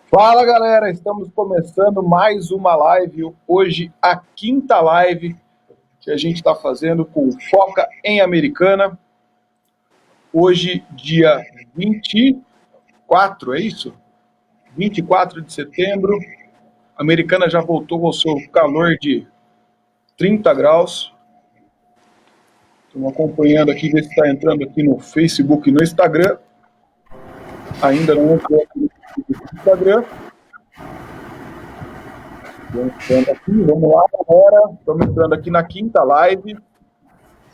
Fala galera, estamos começando mais uma live, hoje a quinta live que a gente está fazendo com Foca em Americana. Hoje, dia 24, é isso? 24 de setembro, a Americana já voltou ao seu calor de 30 graus. Estamos acompanhando aqui, ver se está entrando aqui no Facebook e no Instagram. Ainda não entrou aqui no Instagram. Vamos lá, galera. Estamos entrando aqui na quinta live.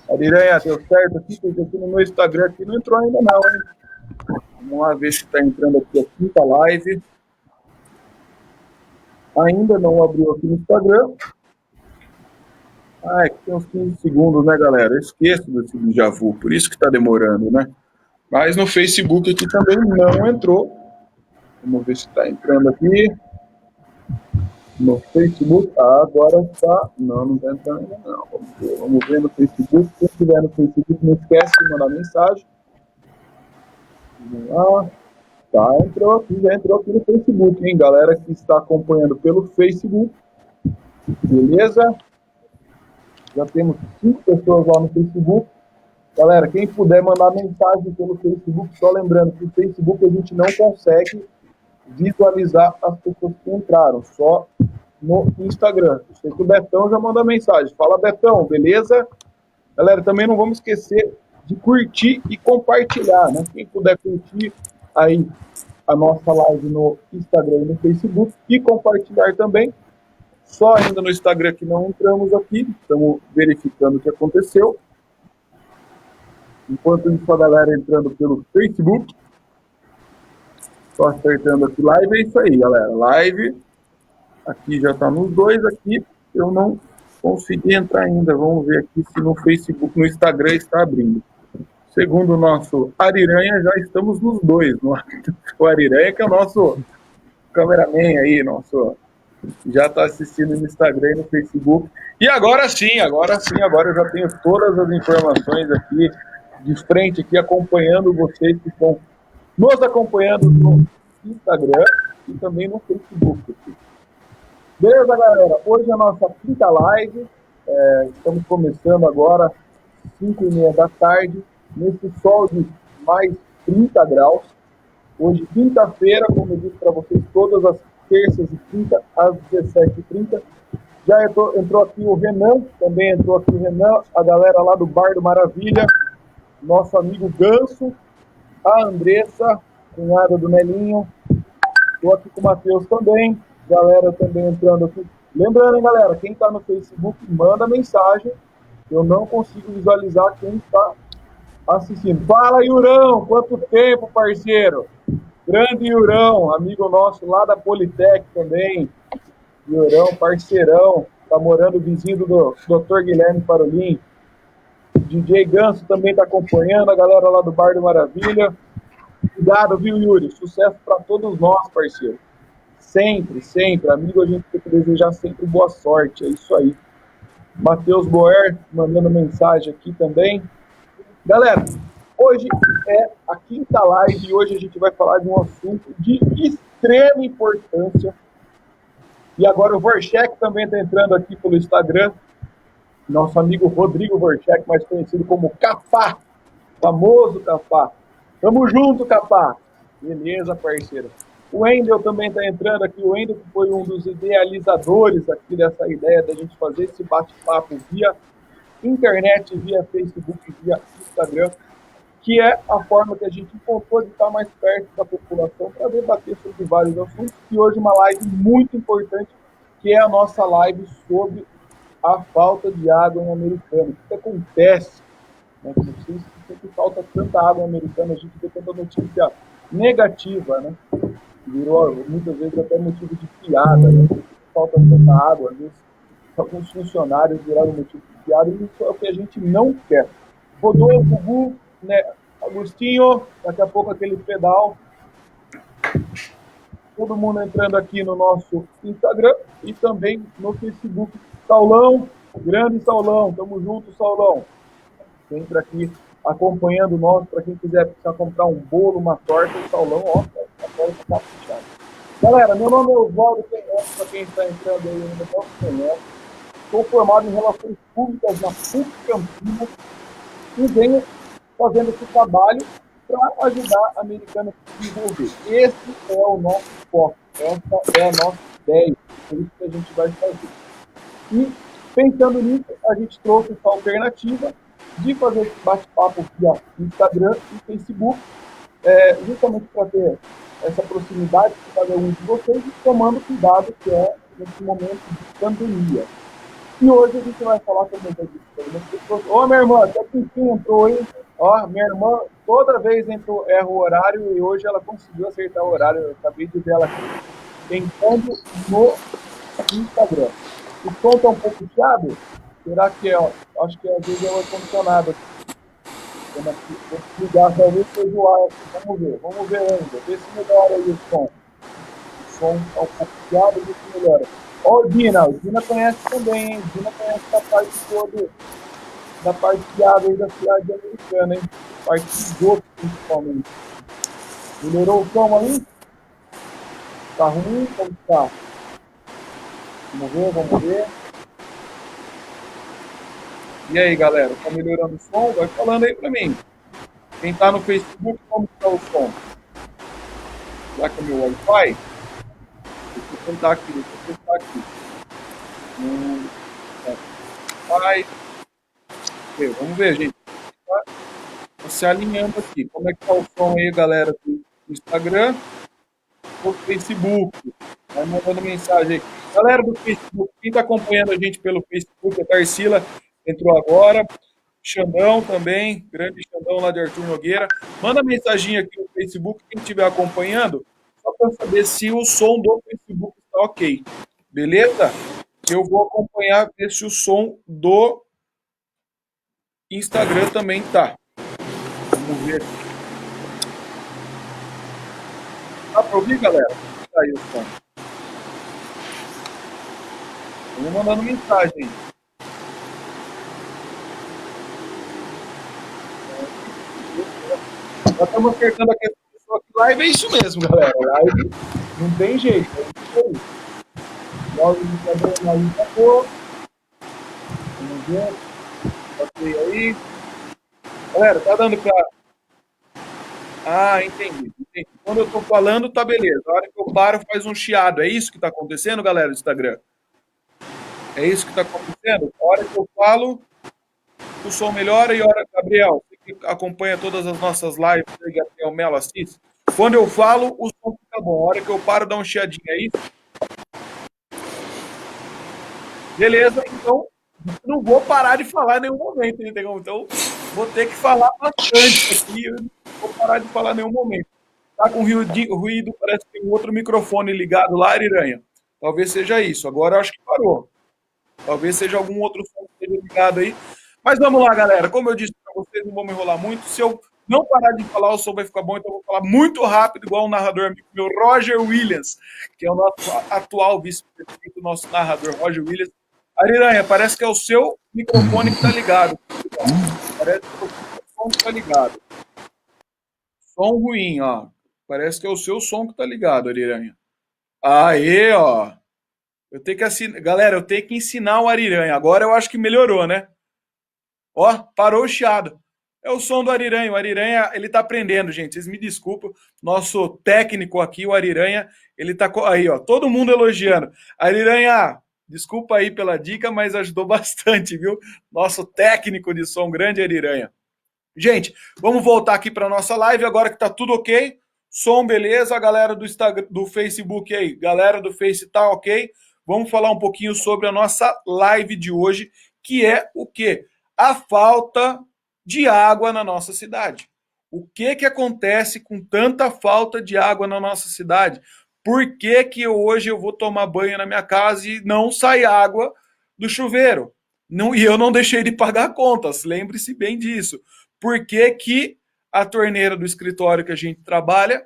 Ariranha, deu certo aqui? Porque aqui no meu Instagram aqui não entrou ainda não, hein? Vamos lá ver se está entrando aqui a quinta live. Ainda não abriu aqui no Instagram. Ah, aqui tem uns 15 segundos, né, galera? Eu esqueço desse déjà vu, por isso que está demorando, né? Mas no Facebook aqui também não entrou. Vamos ver se está entrando aqui. No Facebook, agora está. Não está entrando ainda não. Vamos ver no Facebook. Quem estiver no Facebook, não esquece de mandar mensagem. Vamos lá. Tá, entrou aqui, já entrou aqui no Facebook, hein? Galera que está acompanhando pelo Facebook. Beleza? Já temos 5 pessoas lá no Facebook. Galera, quem puder mandar mensagem pelo Facebook, só lembrando que o Facebook a gente não consegue visualizar as pessoas que entraram, só no Instagram. Eu sei que o Betão já mandou mensagem. Fala, Betão, beleza? Galera, também não vamos esquecer de curtir e compartilhar, né? Quem puder curtir aí a nossa live no Instagram e no Facebook e compartilhar também. Só ainda no Instagram que não entramos aqui, estamos verificando o que aconteceu. Enquanto isso, a galera entrando pelo Facebook. Só acertando aqui live, é isso aí, galera. Live. Aqui já está nos dois aqui. Eu não consegui entrar ainda. Vamos ver aqui se no Facebook, no Instagram está abrindo. Segundo o nosso Ariranha, já estamos nos dois. O Ariranha, que é o nosso cameraman aí, nosso... Já está assistindo no Instagram e no Facebook. E agora sim, agora eu já tenho todas as informações aqui, de frente aqui, acompanhando vocês que estão nos acompanhando no Instagram e também no Facebook. Beleza, galera? Hoje é a nossa quinta live. Estamos começando agora, 5h30 da tarde, nesse sol de mais 30 graus. Hoje, quinta-feira, como eu disse para vocês, todas as terças e quintas, às 17h30. Já entrou aqui o Renan, também entrou aqui o Renan, a galera lá do Bar do Maravilha, nosso amigo Ganso, a Andressa, cunhada do Nelinho. Estou aqui com o Matheus também, galera também entrando aqui. Lembrando, hein, galera, quem está no Facebook, manda mensagem. Eu não consigo visualizar quem está assistindo. Fala, Yurão! Quanto tempo, parceiro? Grande Yurão, amigo nosso lá da Politec também. Yurão, parceirão. Tá morando vizinho do Dr. Guilherme Parolin. DJ Ganso também está acompanhando, a galera lá do Bar do Maravilha. Cuidado, viu, Yuri? Sucesso para todos nós, parceiro. Sempre, sempre. Amigo, a gente tem que desejar sempre boa sorte. É isso aí. Matheus Boer mandando mensagem aqui também. Galera, hoje é a quinta live e hoje a gente vai falar de um assunto de extrema importância. E agora o Vorchek também está entrando aqui pelo Instagram. Nosso amigo Rodrigo Vorchek, mais conhecido como Capá. Famoso Capá. Tamo junto, Capá. Beleza, parceiro. O Wendel também está entrando aqui. O Wendel que foi um dos idealizadores aqui dessa ideia da gente fazer esse bate-papo via internet, via Facebook, via Instagram, que é a forma que a gente encontrou de estar mais perto da população para debater sobre vários assuntos. E hoje uma live muito importante, que é a nossa live sobre a falta de água em Americana. O que acontece? Né? Por que falta tanta água em Americana? A gente vê tanta notícia negativa, né? Virou muitas vezes até motivo de piada, né? Falta tanta água, às vezes alguns funcionários viraram motivo de piada, e isso é o que a gente não quer. Rodolfo, Gugu, né? Agostinho, daqui a pouco aquele pedal. Todo mundo entrando aqui no nosso Instagram e também no Facebook. Saulão, Grande Saulão, tamo junto, Saulão. Sempre aqui acompanhando nós, para quem quiser precisar comprar um bolo, uma torta, o Saulão, ó, a porta tá fechada. Galera, meu nome é Oswaldo Penhoff, para quem está entrando aí ainda não me conhece. Sou formado em Relações Públicas na PUC Campinas e venho fazendo esse trabalho para ajudar a Americana a se desenvolver. Esse é o nosso foco, essa é a nossa ideia, é isso que a gente vai fazer. E, pensando nisso, a gente trouxe essa alternativa de fazer esse bate-papo via Instagram e Facebook, justamente para ter essa proximidade com cada um de vocês e tomando cuidado que é nesse momento de pandemia. E hoje a gente vai falar sobre isso. Ô, minha irmã, até que enfim entrou aí. Ó, minha irmã toda vez erra o horário e hoje ela conseguiu acertar o horário. Eu acabei de ver ela aqui tentando no Instagram. O som tá um pouco chiado? Será que é? Ó, acho que às vezes é o ar-condicionado. Vou ligar, talvez seja o ar. Vamos ver ainda. Vê se melhora aí o som. O som tá um pouco chiado, vê se melhora. Ó, o Dina conhece também, hein? Dina conhece a parte toda, da parte de água aí da cidade americana, hein? Parte de esgoto, principalmente. Melhorou o som aí? Tá ruim? Como tá? Vamos ver, vamos ver. E aí, galera, tá melhorando o som? Vai falando aí pra mim. Quem tá no Facebook, como tá o som? Será que é meu Wi-Fi? Deixa eu tentar aqui, deixa eu testar aqui. Wi-Fi. Vamos ver, gente. Tá se alinhando aqui. Como é que tá o som aí, galera, do Instagram? Do Facebook. Vai mandando mensagem aí. Galera do Facebook, quem está acompanhando a gente pelo Facebook, a Tarsila entrou agora. Xandão também, grande Xandão lá de Arthur Nogueira. Manda mensagem aqui no Facebook, quem estiver acompanhando, só para saber se o som do Facebook está ok. Beleza? Eu vou acompanhar, ver se o som do Instagram também tá. Vamos ver. Dá para ouvir, galera? Tá aí o som. Vamos mandando mensagem. Nós estamos acertando a questão aqui. Live é isso mesmo, galera. Live não tem jeito. É isso aí. Logo de Instagram aí sacou. Vamos ver. Passei aí. Galera, tá dando pra. Ah, entendi. Quando eu tô falando, tá beleza. A hora que eu paro, faz um chiado. É isso que tá acontecendo, galera do Instagram? É isso que tá acontecendo? A hora que eu falo, o som melhora e a hora, Gabriel, você que acompanha todas as nossas lives, Gabriel Melo assiste. Quando eu falo, o som fica bom. A hora que eu paro, dá um chiadinho. É isso? Beleza, então não vou parar de falar em nenhum momento, entendeu? Então vou ter que falar bastante aqui, eu não vou parar de falar em nenhum momento. Tá com ruído, parece que tem um outro microfone ligado lá, Ariranha. Talvez seja isso. Agora eu acho que parou. Talvez seja algum outro som que esteja ligado aí. Mas vamos lá, galera. Como eu disse para vocês, não vou me enrolar muito. Se eu não parar de falar, o som vai ficar bom, então eu vou falar muito rápido, igual o narrador amigo meu, Roger Williams, que é o nosso atual vice-prefeito, nosso narrador, Roger Williams. Ariranha, parece que é o seu microfone que está ligado. Parece que é o seu som que está ligado. Som ruim, ó. Parece que é o seu som que está ligado, Ariranha. Aê, ó. Eu tenho que assinar. Galera, eu tenho que ensinar o Ariranha. Agora eu acho que melhorou, né? Ó, parou o chiado. É o som do Ariranha. O Ariranha, ele tá aprendendo, gente. Vocês me desculpem. Nosso técnico aqui, o Ariranha, ele tá aí, ó. Todo mundo elogiando. Ariranha, desculpa aí pela dica, mas ajudou bastante, viu? Nosso técnico de som, grande Ariranha. Gente, vamos voltar aqui para nossa live agora que tá tudo ok. Som beleza, a galera do Instagram, do Facebook aí, galera do Face tá ok. Vamos falar um pouquinho sobre a nossa live de hoje, que é o quê? A falta de água na nossa cidade. O que que acontece com tanta falta de água na nossa cidade? Por que que hoje eu vou tomar banho na minha casa e não sai água do chuveiro? Não, e eu não deixei de pagar contas, lembre-se bem disso. Por que que a torneira do escritório que a gente trabalha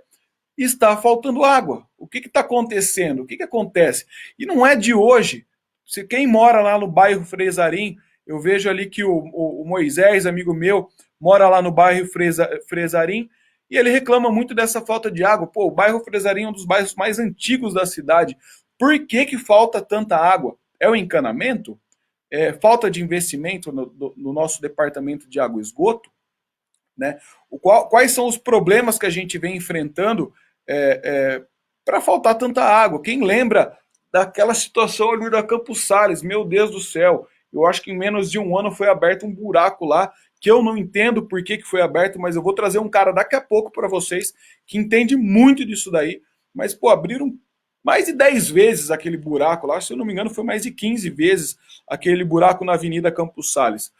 está faltando água? O que está acontecendo? O que acontece? E não é de hoje. se quem mora lá no bairro Fresarim, eu vejo ali que o Moisés, amigo meu, mora lá no bairro Fresarim, e ele reclama muito dessa falta de água. Pô, o bairro Fresarim é um dos bairros mais antigos da cidade. Por que que falta tanta água? É o encanamento? É falta de investimento no nosso departamento de água e esgoto? Né? Quais são os problemas que a gente vem enfrentando para faltar tanta água? Quem lembra daquela situação ali da Campos Sales? Meu Deus do céu, eu acho que em menos de um ano foi aberto um buraco lá, que eu não entendo por que foi aberto, mas eu vou trazer um cara daqui a pouco para vocês que entende muito disso daí. Mas, pô, abriram mais de 10 vezes aquele buraco lá, se eu não me engano, foi mais de 15 vezes aquele buraco na Avenida Campos Sales.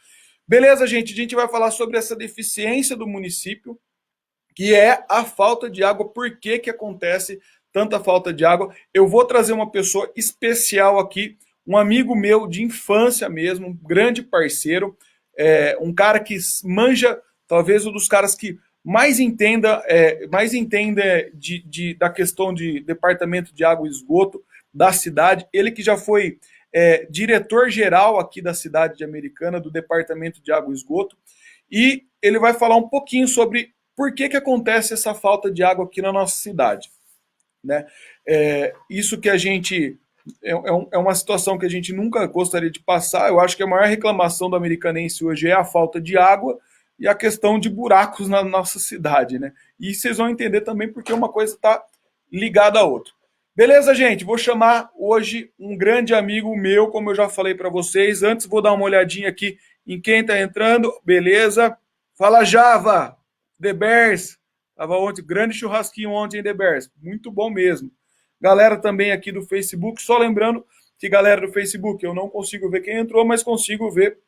Beleza, gente? A gente vai falar sobre essa deficiência do município, que é a falta de água. Por que que acontece tanta falta de água? Eu vou trazer uma pessoa especial aqui, um amigo meu de infância mesmo, um grande parceiro, um cara que manja, talvez um dos caras que mais entenda da questão de departamento de água e esgoto da cidade. Ele que já foi diretor-geral aqui da cidade de Americana, do Departamento de Água e Esgoto, e ele vai falar um pouquinho sobre por que que acontece essa falta de água aqui na nossa cidade. Né? Isso que a gente... É uma situação que a gente nunca gostaria de passar. Eu acho que a maior reclamação do americanense hoje é a falta de água e a questão de buracos na nossa cidade. Né? E vocês vão entender também porque uma coisa está ligada à outra. Beleza, gente? Vou chamar hoje um grande amigo meu, como eu já falei para vocês. Antes, vou dar uma olhadinha aqui em quem está entrando. Beleza? Fala, Java! The Bears. Tava ontem, grande churrasquinho ontem, The Bears. Muito bom mesmo. Galera também aqui do Facebook. Só lembrando que, galera do Facebook, eu não consigo ver quem entrou, mas consigo ver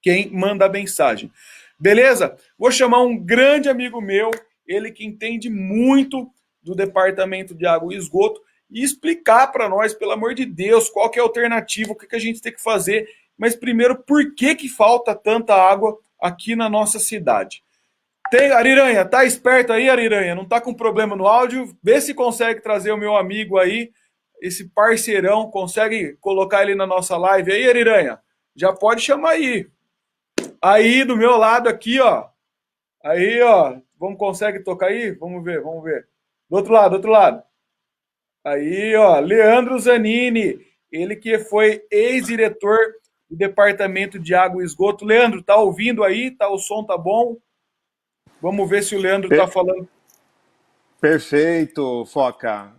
quem manda a mensagem. Beleza? Vou chamar um grande amigo meu, ele que entende muito do Departamento de Água e Esgoto, e explicar para nós, pelo amor de Deus, qual que é a alternativa, o que a gente tem que fazer, mas primeiro, por que que falta tanta água aqui na nossa cidade? Tem, Ariranha, tá esperto aí, Ariranha? Não tá com problema no áudio? Vê se consegue trazer o meu amigo aí, esse parceirão, consegue colocar ele na nossa live aí, Ariranha? Já pode chamar aí. Aí, do meu lado aqui, ó. Aí, ó. Vamos, consegue tocar aí? Vamos ver, vamos ver. Do outro lado, do outro lado. Aí, ó, Leandro Zanini, ele que foi ex-diretor do Departamento de Água e Esgoto. Leandro, tá ouvindo aí? Tá, o som tá bom? Vamos ver se o Leandro tá falando. Perfeito, Foca.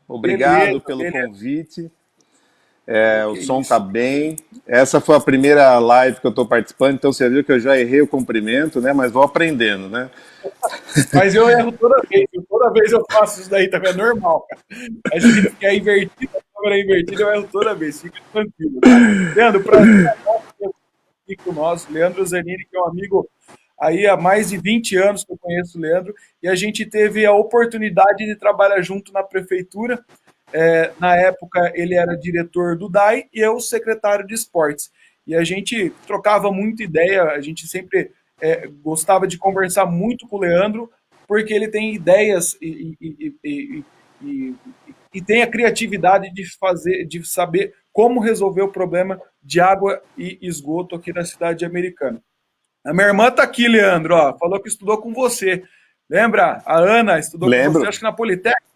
Obrigado Beleza, pelo beleza. convite. O Que som isso. tá bem. Essa foi a primeira live que eu estou participando, então você viu que eu já errei o cumprimento, né? Mas vou aprendendo, né? Mas eu erro toda vez, toda vez eu faço isso daí também, é normal, cara. A gente quer invertir, a câmera invertida, eu erro toda vez, fica tranquilo, tá? Leandro, prazer aqui com nós, Leandro Zanini, que é um amigo aí há mais de 20 anos que eu conheço o Leandro, e a gente teve a oportunidade de trabalhar junto na prefeitura. Na época, ele era diretor do DAI e eu secretário de esportes. E a gente trocava muita ideia, a gente sempre gostava de conversar muito com o Leandro, porque ele tem ideias e tem a criatividade de fazer, de saber como resolver o problema de água e esgoto aqui na cidade americana. A minha irmã tá aqui, Leandro, ó, falou que estudou com você. Lembra? A Ana estudou com você, Lembro, acho que na Politécnica.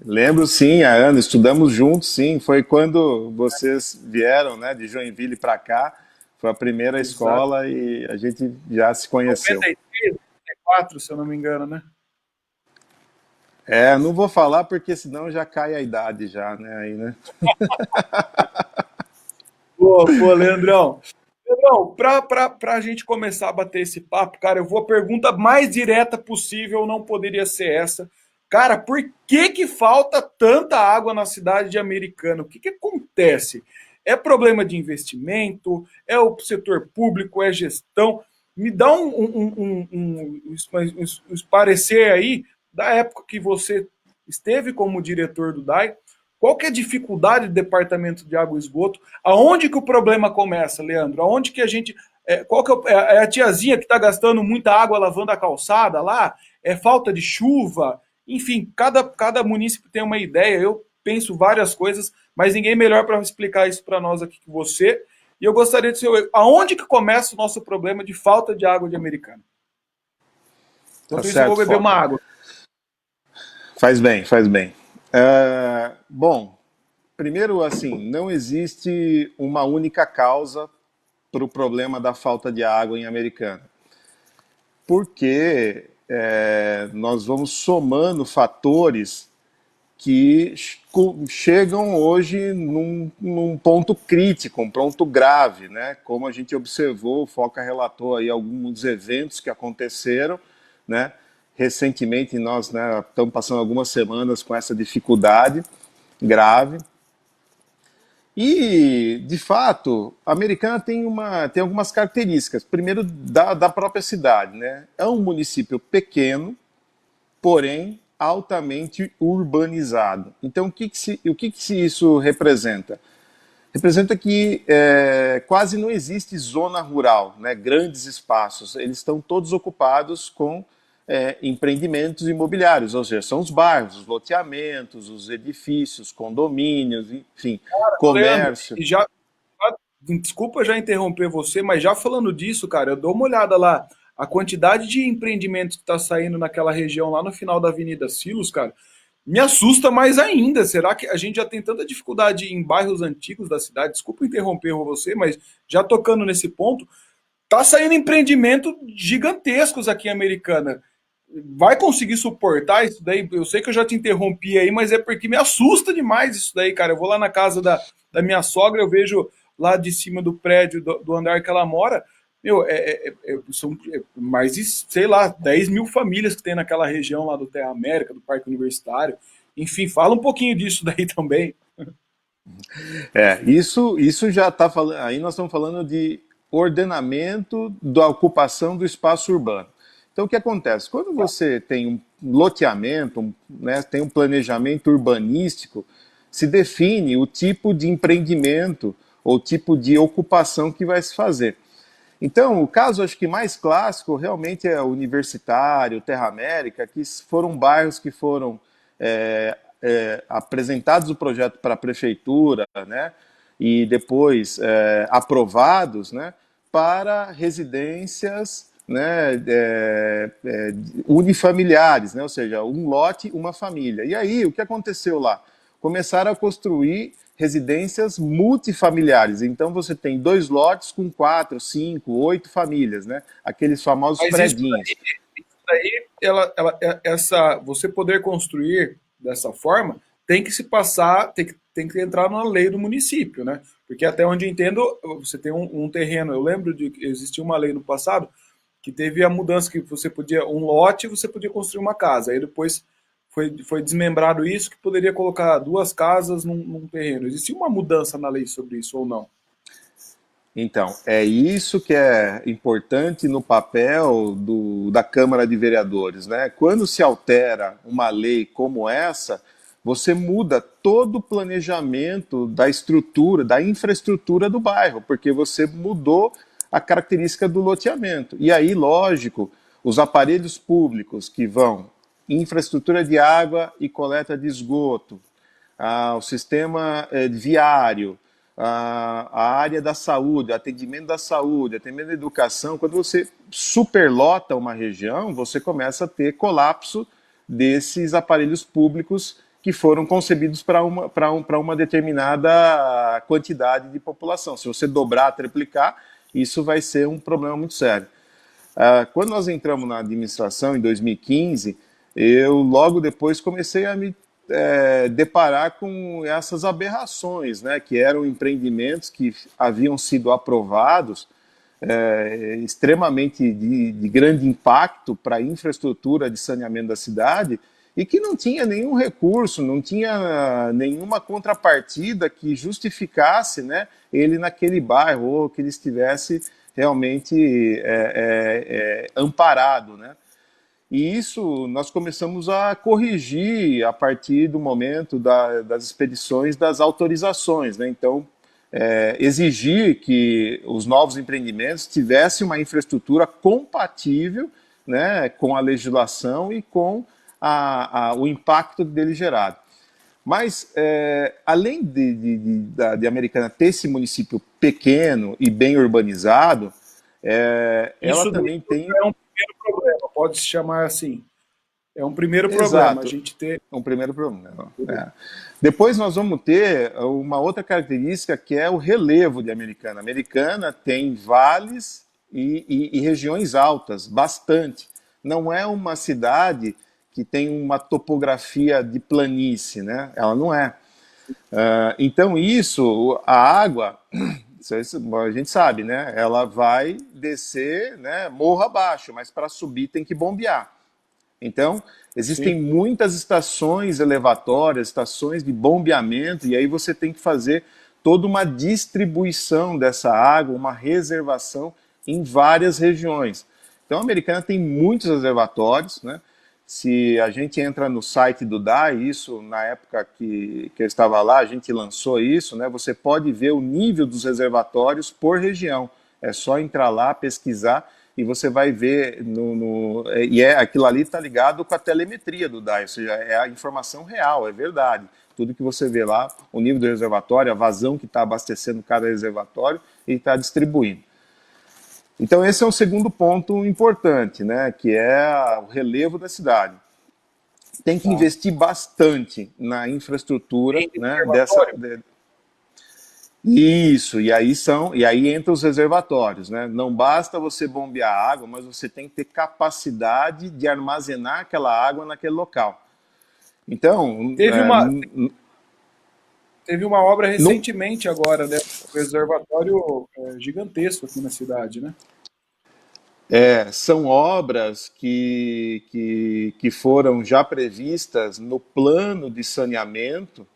lembro sim, a Ana, estudamos juntos, sim. Foi quando vocês vieram, né, de Joinville para cá. Foi a primeira Exato. escola e a gente já se conheceu. 93, 94, se eu não me engano, né? Não vou falar porque senão já cai a idade já, né, aí, né? Pô, Leandrão. Leandrão, pra a gente começar a bater esse papo, cara, eu vou a pergunta mais direta possível, não poderia ser essa. Cara, por que que falta tanta água na cidade de Americana? O que que acontece? É problema de investimento? É o setor público? É gestão? Me dá um parecer aí da época que você esteve como diretor do DAI. Qual que é a dificuldade do departamento de água e esgoto? Aonde que o problema começa, Leandro? Aonde que a gente... qual que é a tiazinha que está gastando muita água lavando a calçada lá? É falta de chuva? Enfim, cada município tem uma ideia. Eu penso várias coisas, mas ninguém melhor para explicar isso para nós aqui que você. E eu gostaria de saber aonde que começa o nosso problema de falta de água de Americana. Tá Enquanto isso, eu vou certo, beber uma Foca. água. Faz bem, faz bem. Bom, primeiro, assim, não existe uma única causa para o problema da falta de água em Americana. Porque nós vamos somando fatores que chegam hoje num ponto crítico, um ponto grave, né? Como a gente observou, o Foca relatou aí alguns eventos que aconteceram, né? Recentemente nós, né, estamos passando algumas semanas com essa dificuldade grave. E, de fato, a Americana tem algumas características. Primeiro, da própria cidade, né? É um município pequeno, porém altamente urbanizado. Então, o que isso representa? Representa que quase não existe zona rural, né? Grandes espaços. Eles estão todos ocupados com empreendimentos imobiliários, ou seja, são os bairros, os loteamentos, os edifícios, condomínios, enfim, Leandro, comércio. e desculpa já interromper você, mas já falando disso, cara, eu dou uma olhada lá, a quantidade de empreendimentos que está saindo naquela região lá no final da Avenida Silos, cara, me assusta mais ainda. Será que a gente já tem tanta dificuldade em bairros antigos da cidade? Desculpa interromper você, mas já tocando nesse ponto, tá saindo empreendimento gigantescos aqui em Americana. Vai conseguir suportar isso daí? Eu sei que eu já te interrompi aí, mas é porque me assusta demais isso daí, cara. Eu vou lá na casa da minha sogra, eu vejo lá de cima do prédio, do andar que ela mora, meu, são mais de, sei lá, 10 mil famílias que tem naquela região lá do Terra América, do Parque Universitário. Enfim, fala um pouquinho disso daí também. Isso já está falando. Aí nós estamos falando de ordenamento da ocupação do espaço urbano. Então, o que acontece? Quando você tem um loteamento, né, tem um planejamento urbanístico, se define o tipo de empreendimento ou tipo de ocupação que vai se fazer. Então, o caso acho que mais clássico realmente é o Universitário, Terra América, que foram bairros que foram apresentados o projeto para a prefeitura, né, e depois aprovados, né, para residências, né, unifamiliares, né, ou seja, um lote, uma família. E aí, o que aconteceu lá? Começaram a construir residências multifamiliares. Então você tem 2 lotes com 4, 5, 8 famílias, né? Aqueles famosos Mas predinhos. isso daí você poder construir dessa forma tem que se passar, tem que entrar na lei do município, né? Porque até onde eu entendo, você tem um terreno. Eu lembro de que existia uma lei no passado que teve a mudança que você podia, um lote, você podia construir uma casa. Aí depois foi desmembrado isso, que poderia colocar 2 casas num terreno. Existia uma mudança na lei sobre isso ou não? Então, é isso que é importante no papel da Câmara de Vereadores, né? Quando se altera uma lei como essa, você muda todo o planejamento da estrutura, da infraestrutura do bairro, porque você mudou a característica do loteamento. E aí, lógico, os aparelhos públicos que vão, infraestrutura de água e coleta de esgoto, o sistema viário, a área da saúde, atendimento da saúde, atendimento da educação, quando você superlota uma região, você começa a ter colapso desses aparelhos públicos que foram concebidos para uma determinada quantidade de população. Se você dobrar, triplicar, isso vai ser um problema muito sério. Quando nós entramos na administração, em 2015, eu logo depois comecei a me deparar com essas aberrações, né, que eram empreendimentos que haviam sido aprovados extremamente de grande impacto para a infraestrutura de saneamento da cidade e que não tinha nenhum recurso, não tinha nenhuma contrapartida que justificasse, né, ele naquele bairro ou que ele estivesse realmente amparado, né? E isso nós começamos a corrigir a partir do momento das expedições das autorizações, né? Então, exigir que os novos empreendimentos tivessem uma infraestrutura compatível, né, com a legislação e com o impacto dele gerado. Mas, além de Americana ter esse município pequeno e bem urbanizado, ela Isso daí também tem. é um primeiro problema, pode se chamar assim. É um primeiro problema, a Exato, gente ter. um primeiro problema. Depois nós vamos ter uma outra característica que é o relevo de Americana. Americana tem vales e regiões altas, bastante. Não é uma cidade que tem uma topografia de planície, né? Ela não é. Então isso, a água, a gente sabe, né? Ela vai descer, né, morro abaixo, mas para subir tem que bombear. Então, existem Sim. muitas estações elevatórias, estações de bombeamento, e aí você tem que fazer toda uma distribuição dessa água, uma reservação em várias regiões. Então, a Americana tem muitos reservatórios, né? Se a gente entra no site do DAE, isso na época que eu estava lá, a gente lançou isso, né? Você pode ver o nível dos reservatórios por região. É só entrar lá, pesquisar e você vai ver aquilo ali está ligado com a telemetria do DAE, ou seja, é a informação real, é verdade. Tudo que você vê lá, o nível do reservatório, a vazão que está abastecendo cada reservatório e está distribuindo. Então esse é um segundo ponto importante, né, que é o relevo da cidade. Tem que Tá. investir bastante na infraestrutura, Tem né, reservatório? isso, e aí entra os reservatórios, né? Não basta você bombear água, mas você tem que ter capacidade de armazenar aquela água naquele local. Então, Teve uma, teve uma obra não, recentemente agora, né? Um reservatório gigantesco aqui na cidade, né? são obras que foram já previstas no plano de saneamento,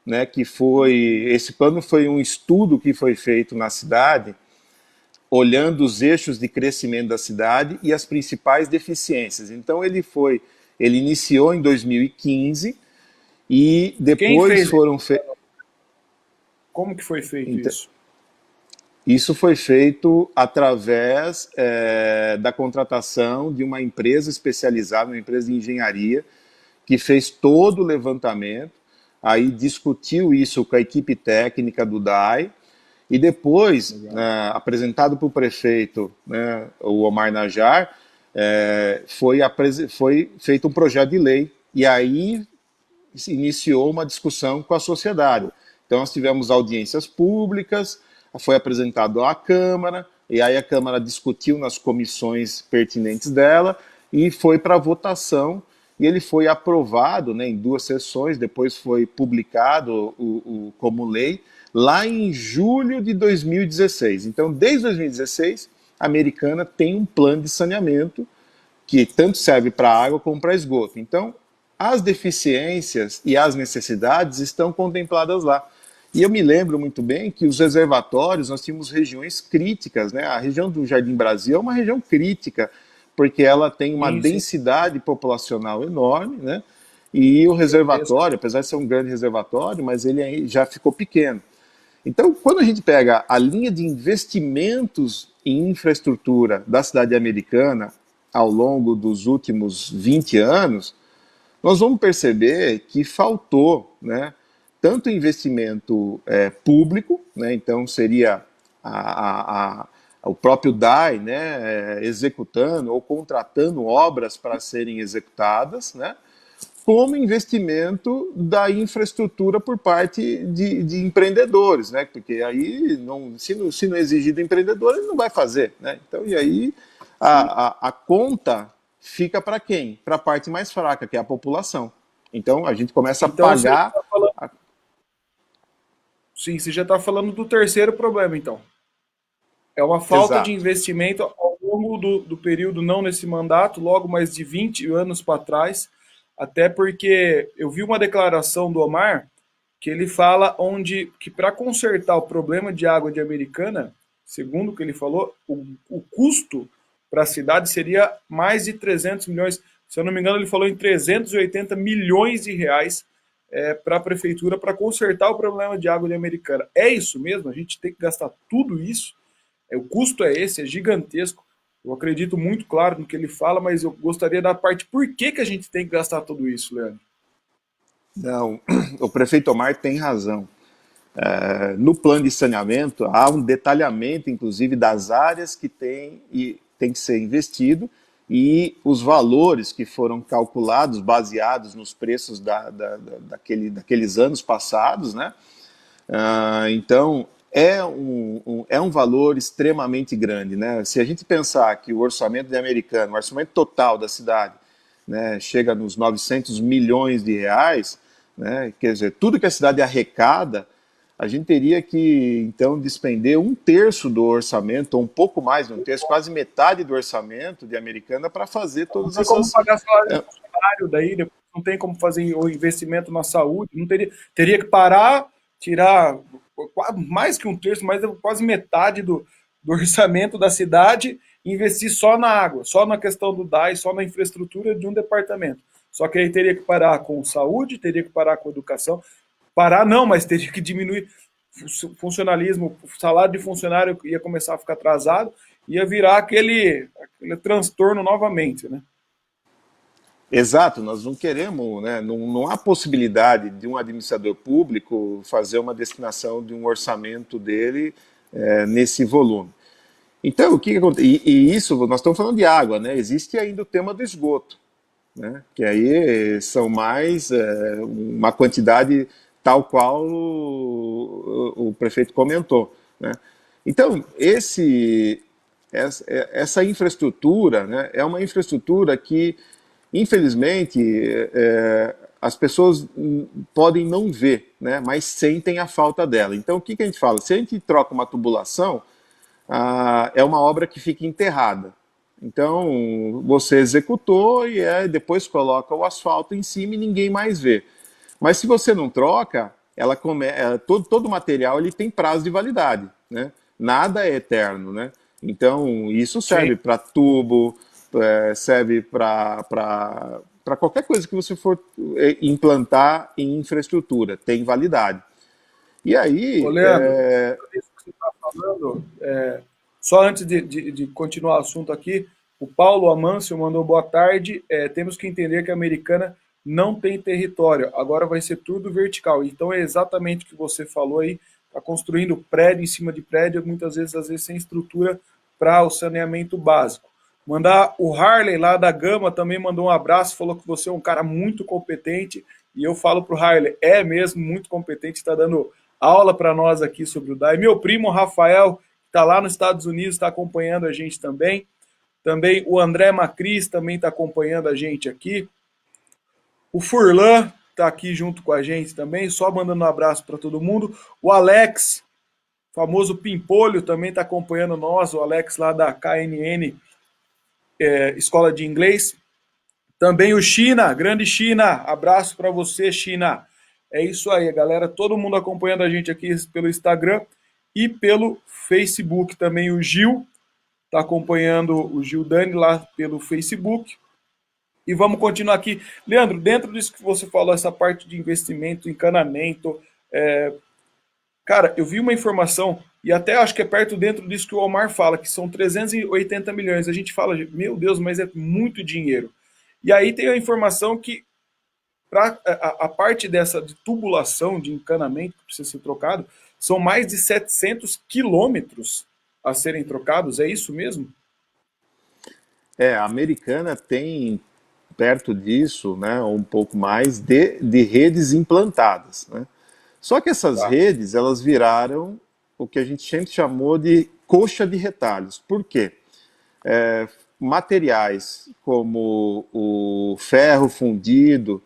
né? Esse plano foi um estudo que foi feito na cidade, olhando os eixos de crescimento da cidade e as principais deficiências. Então ele iniciou em 2015 e Quem depois fez? foram feitos. Como que foi feito isso? Isso foi feito através da contratação de uma empresa especializada, uma empresa de engenharia, que fez todo o levantamento, aí discutiu isso com a equipe técnica do DAI, e depois, apresentado para o prefeito, né, o Omar Najar, foi feito um projeto de lei, e aí se iniciou uma discussão com a sociedade. Então nós tivemos audiências públicas, foi apresentado à Câmara, e aí a Câmara discutiu nas comissões pertinentes dela, e foi para votação, e ele foi aprovado, né, em 2 sessões, depois foi publicado como lei, lá em julho de 2016. Então, desde 2016, a Americana tem um plano de saneamento que tanto serve para água como para esgoto. Então, as deficiências e as necessidades estão contempladas lá. E eu me lembro muito bem que os reservatórios, nós tínhamos regiões críticas, né? A região do Jardim Brasil é uma região crítica, porque ela tem uma Sim, sim. densidade populacional enorme, né? E o Gigantesco. reservatório, apesar de ser um grande reservatório, mas ele aí já ficou pequeno. Então, quando a gente pega a linha de investimentos em infraestrutura da cidade americana ao longo dos últimos 20 anos, nós vamos perceber que faltou, né, tanto investimento público, né, então seria o próprio DAI, né, executando ou contratando obras para serem executadas, né, como investimento da infraestrutura por parte de empreendedores, né? Porque aí, se não exigir do empreendedor, ele não vai fazer, né? Então, e aí Sim. a conta fica para quem? Para a parte mais fraca, que é a população. Então, a gente começa a Então você já pagar. está falando, sim, você já está falando do terceiro problema, então. É uma falta de Exato. investimento ao longo do período, não nesse mandato, logo mais de 20 anos para trás, até porque eu vi uma declaração do Omar que ele fala onde que para consertar o problema de água de Americana, segundo o que ele falou, o custo para a cidade seria mais de 300 milhões. Se eu não me engano, ele falou em 380 milhões de reais para a prefeitura para consertar o problema de água de Americana. É isso mesmo? A gente tem que gastar tudo isso? O custo é esse, é gigantesco. Eu acredito muito, claro, no que ele fala, mas eu gostaria da parte por que a gente tem que gastar tudo isso, Leandro? Não, o prefeito Omar tem razão. No plano de saneamento, há um detalhamento, inclusive, das áreas que tem que ser investido e os valores que foram calculados, baseados nos preços daqueles anos passados, né? Então, é um valor extremamente grande, né? Se a gente pensar que o orçamento de Americana, o orçamento total da cidade, né, chega nos 900 milhões de reais, né, quer dizer, tudo que a cidade arrecada, a gente teria que, então, despender um terço do orçamento, ou um pouco mais de um terço, quase metade do orçamento de Americana para fazer Não todas tem como essas... pagar salário de funcionário daí, depois não tem como fazer o investimento na saúde, não teria que parar, tirar mais que um terço, mais quase metade do orçamento da cidade e investir só na água, só na questão do DAI, só na infraestrutura de um departamento. Só que aí teria que parar com saúde, teria que parar com educação. Parar não, mas teria que diminuir funcionalismo, o salário de funcionário ia começar a ficar atrasado, ia virar aquele transtorno novamente, né? Exato, nós não queremos, né, não há possibilidade de um administrador público fazer uma destinação de um orçamento dele nesse volume. Então, o que acontece? E isso, nós estamos falando de água, né? Existe ainda o tema do esgoto, né? Que aí são mais uma quantidade tal qual o prefeito comentou, né? Então, essa infraestrutura, né, é uma infraestrutura que, infelizmente, as pessoas podem não ver, né, mas sentem a falta dela. Então, o que a gente fala? Se a gente troca uma tubulação, é uma obra que fica enterrada. Então, você executou e depois coloca o asfalto em cima e ninguém mais vê. Mas se você não troca, todo o material ele tem prazo de validade, né? Nada é eterno, né? Então, isso Sim. serve para tubo, serve para qualquer coisa que você for implantar em infraestrutura, tem validade. E Ô, aí, Leandro, isso que você está falando, só antes de continuar o assunto aqui, o Paulo Amâncio mandou boa tarde. Temos que entender que a Americana não tem território, agora vai ser tudo vertical. Então é exatamente o que você falou aí, está construindo prédio em cima de prédio, muitas vezes, às vezes sem estrutura para o saneamento básico. Mandar o Harley lá da Gama também mandou um abraço, falou que você é um cara muito competente. E eu falo para o Harley, é mesmo muito competente, está dando aula para nós aqui sobre o DAI. Meu primo Rafael, que está lá nos Estados Unidos, está acompanhando a gente também. Também o André Macris também está acompanhando a gente aqui. O Furlan está aqui junto com a gente também, só mandando um abraço para todo mundo. O Alex, famoso Pimpolho, também está acompanhando nós, o Alex lá da KNN, Escola de Inglês. Também o China, grande China, abraço para você, China. É isso aí, galera, todo mundo acompanhando a gente aqui pelo Instagram e pelo Facebook. Também o Gil está acompanhando o Gil Dani lá pelo Facebook. E vamos continuar aqui. Leandro, dentro disso que você falou, essa parte de investimento, encanamento, cara, eu vi uma informação, e até acho que é perto dentro disso que o Omar fala, que são 380 milhões. A gente fala, meu Deus, mas é muito dinheiro. E aí tem a informação que para a parte dessa de tubulação, de encanamento que precisa ser trocado, são mais de 700 quilômetros a serem trocados, é isso mesmo? a Americana tem perto disso, né, um pouco mais de redes implantadas, né? Só que essas Tá. redes, elas viraram o que a gente sempre chamou de coxa de retalhos. Por quê? Materiais como o ferro fundido,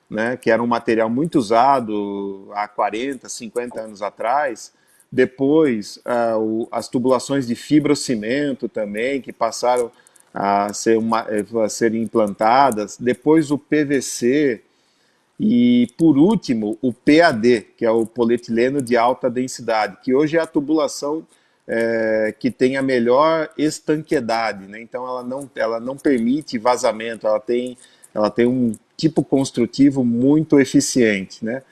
né, que era um material muito usado há 40, 50 anos atrás, depois as tubulações de fibrocimento também, que passaram a serem implantadas, depois o PVC, e, por último, o PAD, que é o polietileno de alta densidade, que hoje é a tubulação que tem a melhor estanquedade, né? Então ela não permite vazamento, ela tem um tipo construtivo muito eficiente, né?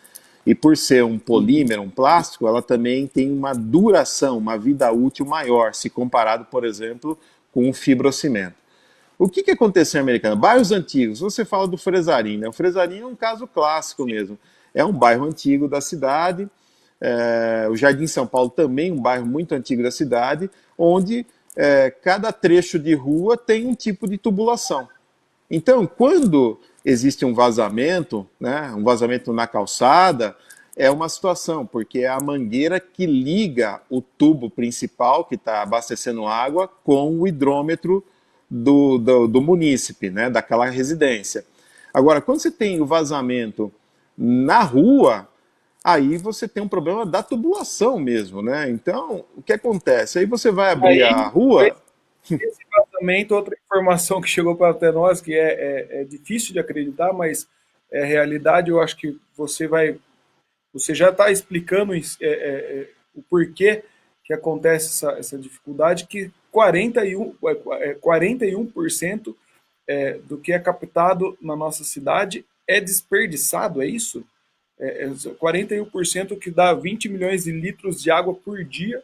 E por ser um polímero, um plástico, ela também tem uma duração, uma vida útil maior, se comparado, por exemplo, com o fibrocimento. O que aconteceu em Americana? Bairros antigos, você fala do Fresarim, né? O Fresarim é um caso clássico mesmo. É um bairro antigo da cidade, o Jardim São Paulo também um bairro muito antigo da cidade, onde cada trecho de rua tem um tipo de tubulação. Então, quando existe um vazamento na calçada, é uma situação, porque é a mangueira que liga o tubo principal, que está abastecendo água, com o hidrômetro do munícipe, né, daquela residência. Agora, quando você tem o vazamento na rua, aí você tem um problema da tubulação mesmo, né? Então, o que acontece? Aí você vai abrir Aí, a rua. esse vazamento, outra informação que chegou para até nós, que é difícil de acreditar, mas é realidade, eu acho que você já está explicando o porquê que acontece essa dificuldade, que 41% do que é captado na nossa cidade é desperdiçado, é isso? 41% que dá 20 milhões de litros de água por dia,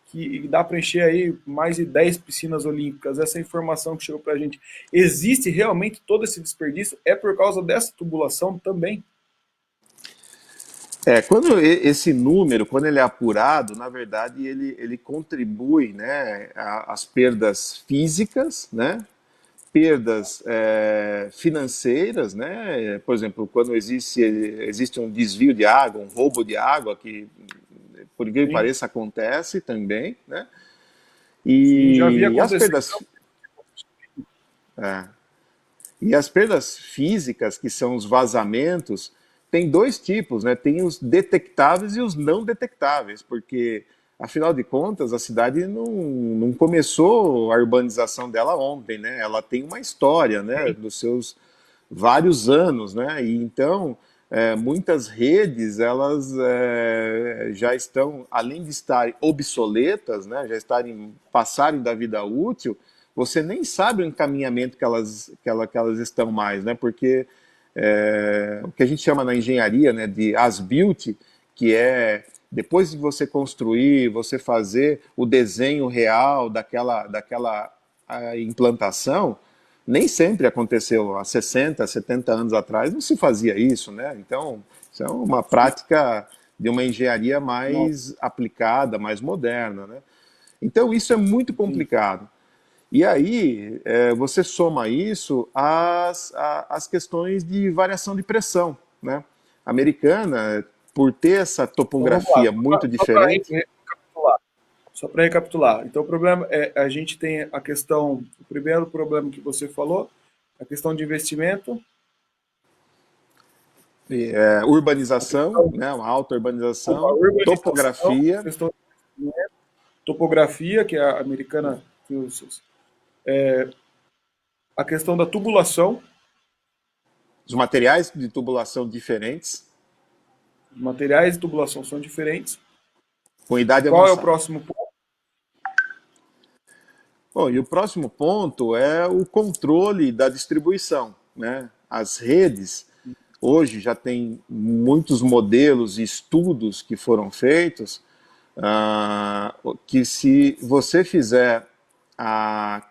que dá para encher aí mais de 10 piscinas olímpicas. Essa informação que chegou para a gente. Existe realmente todo esse desperdício? É por causa dessa tubulação também? Quando esse número, quando ele é apurado, na verdade ele contribui, né, às perdas físicas, né, perdas financeiras, né, por exemplo, quando existe um desvio de água, um roubo de água, que por incrível que Sim, pareça acontece também, né, sim, já vi e as acontecer. perdas, é, e as perdas físicas, que são os vazamentos, tem dois tipos, né? Tem os detectáveis e os não detectáveis, porque, afinal de contas, a cidade não começou a urbanização dela ontem, né? Ela tem uma história, né? Dos seus vários anos, né? E então, muitas redes, elas já estão, além de estarem obsoletas, né? Já passarem da vida útil, você nem sabe o encaminhamento que elas estão mais, né? Porque o que a gente chama na engenharia, né, de as-built, que é depois de você construir, você fazer o desenho real daquela implantação, nem sempre aconteceu. Há 60, 70 anos atrás não se fazia isso, né? Então, isso é uma prática de uma engenharia Não, mais aplicada, mais moderna, né? Então, isso é muito sim. complicado. E aí, você soma isso às questões de variação de pressão, né? A americana, por ter essa Então vamos lá, topografia muito só para diferente. recapitular. Só para recapitular. Então, o problema é a gente tem a questão, o primeiro problema que você falou, a questão de investimento, a Urbanização, questão né? Uma alta a urbanização, urbanização, a topografia, questão de investimento, topografia, que é a americana tem a questão da tubulação, os materiais de tubulação diferentes, os materiais de tubulação são diferentes. com idade Qual é o avançada. próximo ponto? Bom, e o próximo ponto é o controle da distribuição, né? As redes, hoje já tem muitos modelos e estudos que foram feitos, que se você fizer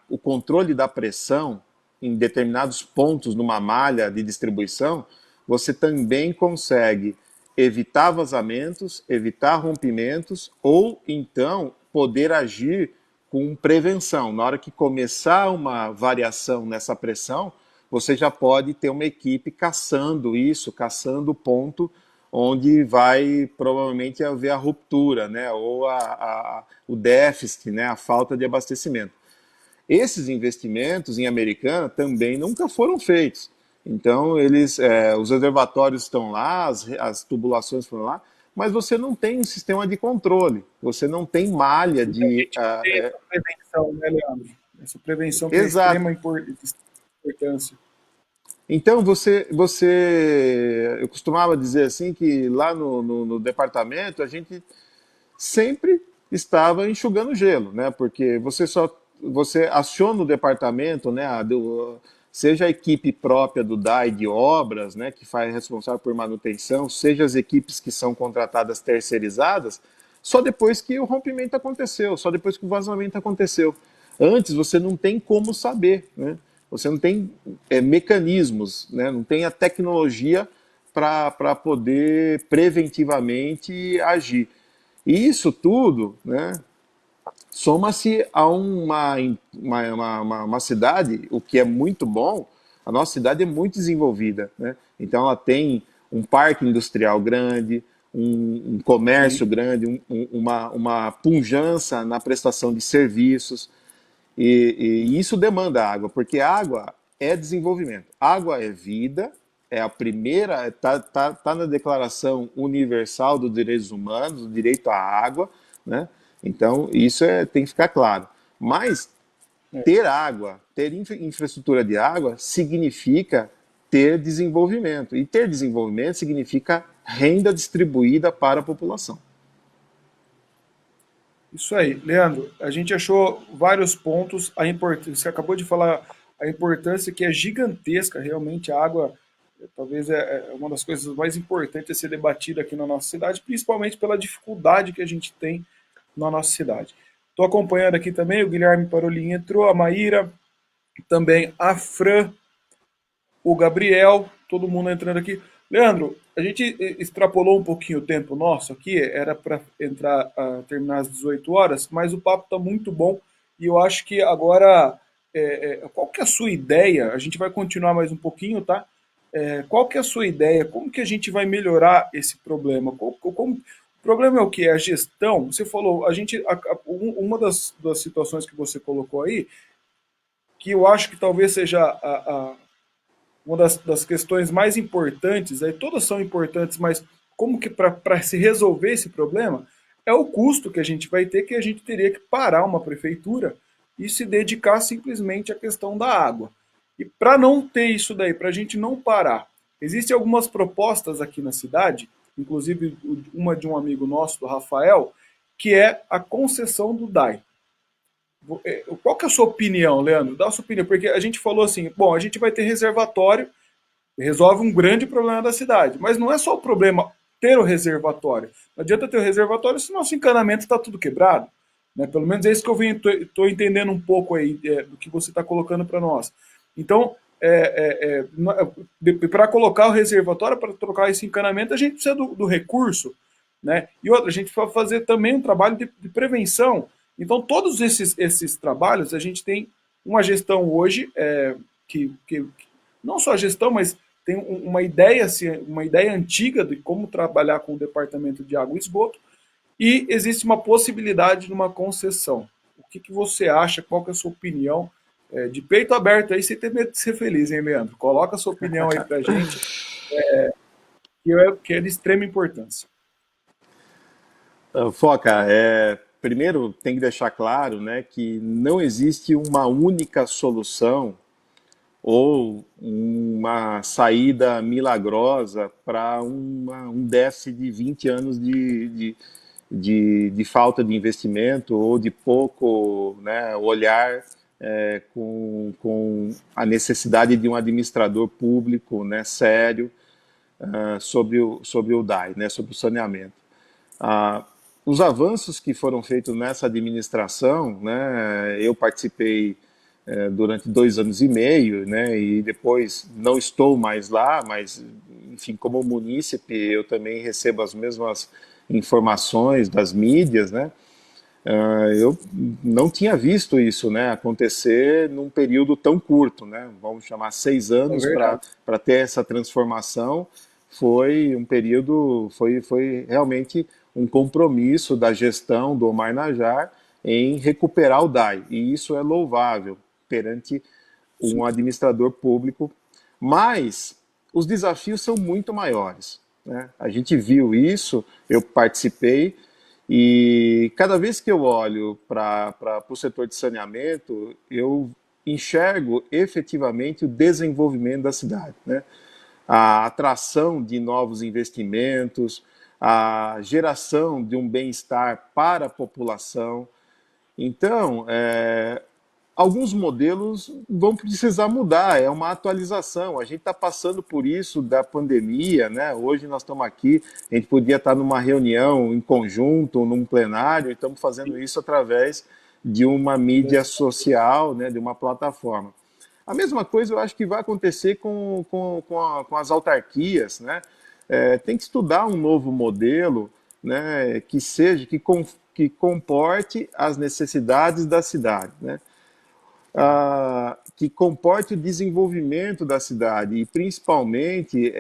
o controle da pressão em determinados pontos numa malha de distribuição, você também consegue evitar vazamentos, evitar rompimentos, ou então poder agir com prevenção. Na hora que começar uma variação nessa pressão, você já pode ter uma equipe caçando isso, caçando o ponto onde vai provavelmente haver a ruptura, né, ou o déficit, né, a falta de abastecimento. Esses investimentos em Americana também nunca foram feitos. Então, os reservatórios estão lá, as tubulações foram lá, mas você não tem um sistema de controle, você não tem malha E a de. gente não tem essa prevenção, né, Leandro? Essa prevenção que é Exato. de importância. Então, eu costumava dizer assim que lá no departamento a gente sempre estava enxugando gelo, né? Porque você aciona o departamento, né? Seja a equipe própria do DAI de obras, né? Que faz responsável por manutenção, seja as equipes que são contratadas terceirizadas, só depois que o rompimento aconteceu, só depois que o vazamento aconteceu. Antes você não tem como saber, né? você não tem mecanismos, né? Não tem a tecnologia para poder preventivamente agir. E isso tudo, né, soma-se a uma cidade, o que é muito bom, a nossa cidade é muito desenvolvida, né? Então ela tem um parque industrial grande, um comércio Sim, grande, uma pujança na prestação de serviços, e isso demanda água, porque água é desenvolvimento. Água é vida, é a primeira, tá na Declaração Universal dos Direitos Humanos, o direito à água, né? Então, isso tem que ficar claro. Mas é. ter água, ter infraestrutura de água, significa ter desenvolvimento. E ter desenvolvimento significa renda distribuída para a população. Isso aí, Leandro. A gente achou vários pontos. A importância, você acabou de falar a importância que é gigantesca, realmente a água talvez é uma das coisas mais importantes a ser debatida aqui na nossa cidade, principalmente pela dificuldade que a gente tem na nossa cidade. Estou acompanhando aqui também, o Guilherme Parolin entrou, a Maíra, também a Fran, o Gabriel, todo mundo entrando aqui. Leandro, a gente extrapolou um pouquinho o tempo nosso aqui, era para entrar, terminar às 18 horas, mas o papo está muito bom e eu acho que agora, qual que é a sua ideia? A gente vai continuar mais um pouquinho, tá? Qual que é a sua ideia? Como que a gente vai melhorar esse problema? O problema é o que? É a gestão? Você falou, uma das situações que você colocou aí, que eu acho que talvez seja uma das questões mais importantes, aí todas são importantes, mas como que para se resolver esse problema é o custo que a gente vai ter, que a gente teria que parar uma prefeitura e se dedicar simplesmente à questão da água. E para não ter isso daí, para a gente não parar, existem algumas propostas aqui na cidade, inclusive uma de um amigo nosso, do Rafael, que é a concessão do DAI. Qual que é a sua opinião, Leandro? Dá a sua opinião, porque a gente falou assim, bom, a gente vai ter reservatório, resolve um grande problema da cidade. Mas não é só o problema ter o reservatório. Não adianta ter o reservatório se o nosso encanamento está tudo quebrado. Né? Pelo menos é isso que eu estou entendendo um pouco aí do que você está colocando para nós. Então, para colocar o reservatório, para trocar esse encanamento, a gente precisa do recurso. Né? E outra, a gente vai fazer também um trabalho de prevenção. Então, todos esses trabalhos, a gente tem uma gestão hoje, que não só a gestão, mas tem uma ideia, assim, uma ideia antiga de como trabalhar com o departamento de água e esgoto, e existe uma possibilidade de uma concessão. O que você acha? Qual que é a sua opinião? De peito aberto aí, sem ter medo de ser feliz, hein, Leandro? Coloca a sua opinião aí pra gente, que é de extrema importância. Foca, primeiro tem que deixar claro, né, que não existe uma única solução ou uma saída milagrosa para um déficit de 20 anos de falta de investimento ou de pouco, né, olhar com a necessidade de um administrador público, né, sério, sobre o DAI, né, sobre o saneamento. Ah, os avanços que foram feitos nessa administração, né, eu participei durante 2 anos e meio, né, e depois não estou mais lá, mas, enfim, como munícipe, eu também recebo as mesmas informações das mídias, né. Eu não tinha visto isso, né, acontecer num período tão curto, né, vamos chamar 6 É anos verdade. para ter essa transformação. Foi um período, foi realmente um compromisso da gestão do Omar Najar em recuperar o DAI, e isso é louvável perante Sim, um administrador público, mas os desafios são muito maiores, né? A gente viu isso, eu participei, e cada vez que eu olho para o setor de saneamento, eu enxergo efetivamente o desenvolvimento da cidade, né? A atração de novos investimentos, a geração de um bem-estar para a população. Então, alguns modelos vão precisar mudar, é uma atualização. A gente está passando por isso da pandemia, né? Hoje nós estamos aqui, a gente podia estar numa reunião em conjunto, num plenário, e estamos fazendo isso através de uma mídia social, né? De uma plataforma. A mesma coisa eu acho que vai acontecer com as autarquias, né? Tem que estudar um novo modelo, né, que seja, que comporte as necessidades da cidade, né? Que comporte o desenvolvimento da cidade e principalmente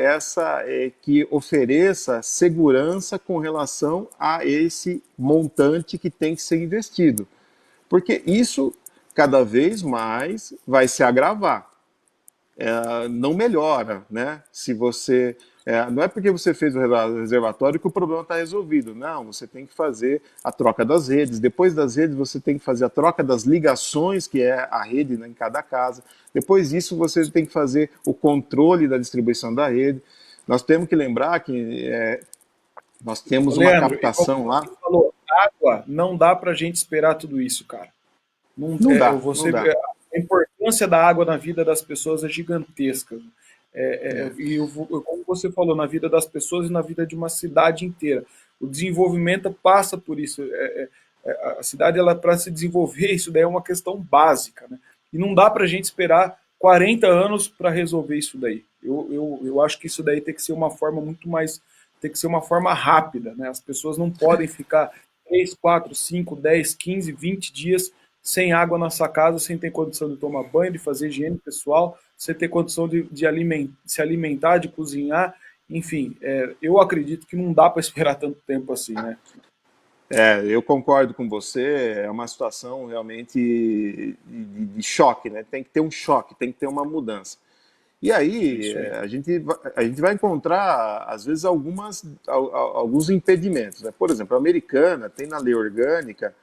que ofereça segurança com relação a esse montante que tem que ser investido, porque isso cada vez mais vai se agravar, não melhora, né? Se você não é porque você fez o reservatório que o problema está resolvido. Não, você tem que fazer a troca das redes. Depois das redes, você tem que fazer a troca das ligações, que é a rede, né, em cada casa. Depois disso, você tem que fazer o controle da distribuição da rede. Nós temos que lembrar que nós Ô, temos uma Leandro, e como captação lá. você falou, água, não dá para a gente esperar tudo isso, cara. Não, Não dá, não você, dá. a importância da água na vida das pessoas é gigantesca. É, Como você falou, na vida das pessoas e na vida de uma cidade inteira. O desenvolvimento passa por isso. A cidade, ela para se desenvolver, isso daí é uma questão básica. Né? E não dá para a gente esperar 40 anos para resolver isso daí. Eu acho que isso daí tem que ser uma forma muito mais. Tem que ser uma forma rápida. Né? As pessoas não podem ficar 3, 4, 5, 10, 15, 20 dias sem água na sua casa, sem ter condição de tomar banho, de fazer higiene pessoal, sem ter condição de se alimentar, de cozinhar. Enfim, eu acredito que não dá para esperar tanto tempo assim, né? eu concordo com você, é uma situação realmente de choque, né? Tem que ter um choque, tem que ter uma mudança. E aí, Isso aí. a gente vai encontrar, às vezes, alguns impedimentos. Né? Por exemplo, a americana tem na lei orgânica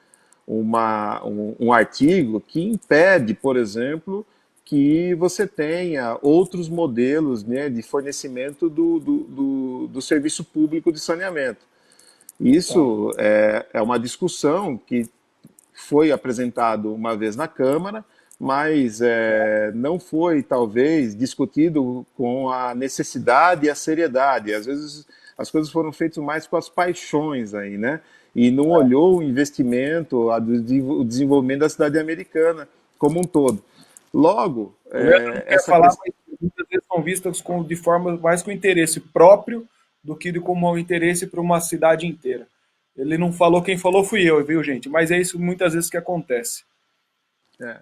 um artigo que impede, por exemplo, que você tenha outros modelos, né, de fornecimento do serviço público de saneamento. Tá. Isso é uma discussão que foi apresentado uma vez na Câmara, mas não foi, talvez, discutido com a necessidade e a seriedade. Às vezes as coisas foram feitas mais com as paixões aí, né? E não olhou o investimento, o desenvolvimento da cidade americana como um todo. Logo, O Leandro não quer essa falar, questão. mas muitas vezes são vistas de forma mais com interesse próprio do que como um interesse para uma cidade inteira. Ele não falou, quem falou fui eu, viu, gente? Mas é isso muitas vezes que acontece. É.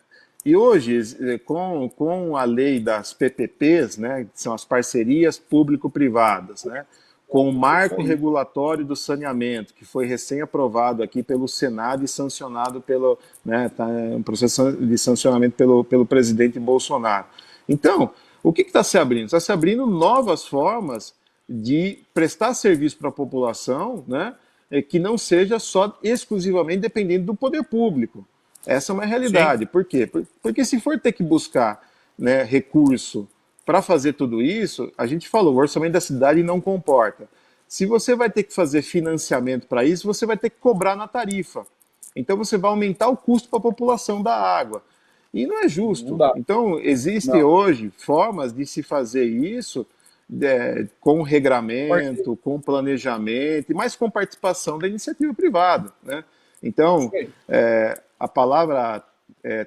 E hoje, com a lei das PPPs, né, que são as parcerias público-privadas, né, com o Isso marco aí. regulatório do saneamento, que foi recém-aprovado aqui pelo Senado e sancionado tá, um processo de sancionamento pelo presidente Bolsonaro. Então, o que está se abrindo? Está se abrindo novas formas de prestar serviço para a população, né, que não seja só exclusivamente dependendo do poder público. Essa é uma Sim. realidade. Por quê? Porque se for ter que buscar, né, recurso para fazer tudo isso, a gente falou, o orçamento da cidade não comporta. Se você vai ter que fazer financiamento para isso, você vai ter que cobrar na tarifa. Então você vai aumentar o custo para a população da água. E não é Não justo. dá. Então, existem Não. hoje formas de se fazer isso com Parceiro. regramento, com planejamento, mas com participação da iniciativa privada. Né? Então, Isso aí. a palavra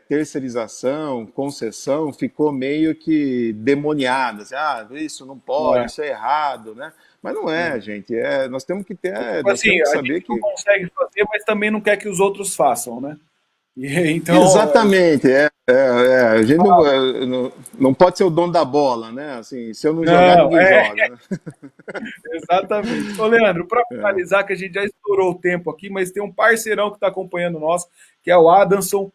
terceirização, concessão, ficou meio que demoniada. Assim, isso não pode, É. isso é errado, né? Mas não é, É. gente. Nós Tipo assim, temos que a saber gente não que consegue fazer, mas também não quer que os outros façam, né? E, então, exatamente, a gente não pode ser o dono da bola, né? Assim, se eu não jogar, não, ninguém joga, né? exatamente. Ô, Leandro, para finalizar, que a gente já estourou o tempo aqui, mas tem um parceirão que está acompanhando nós, que é o Adamson,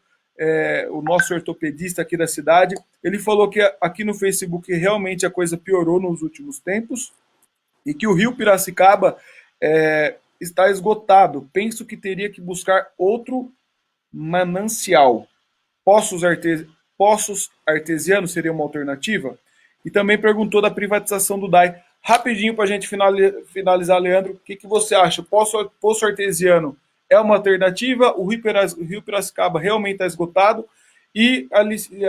o nosso ortopedista aqui da cidade. Ele falou que aqui no Facebook realmente a coisa piorou nos últimos tempos e que o Rio Piracicaba está esgotado. Penso que teria que buscar outro manancial. Poços, poços artesianos seria uma alternativa? E também perguntou da privatização do DAI. Rapidinho para a gente finalizar, Leandro, o que você acha? Poço artesiano é uma alternativa? O Rio Piracicaba realmente está esgotado? E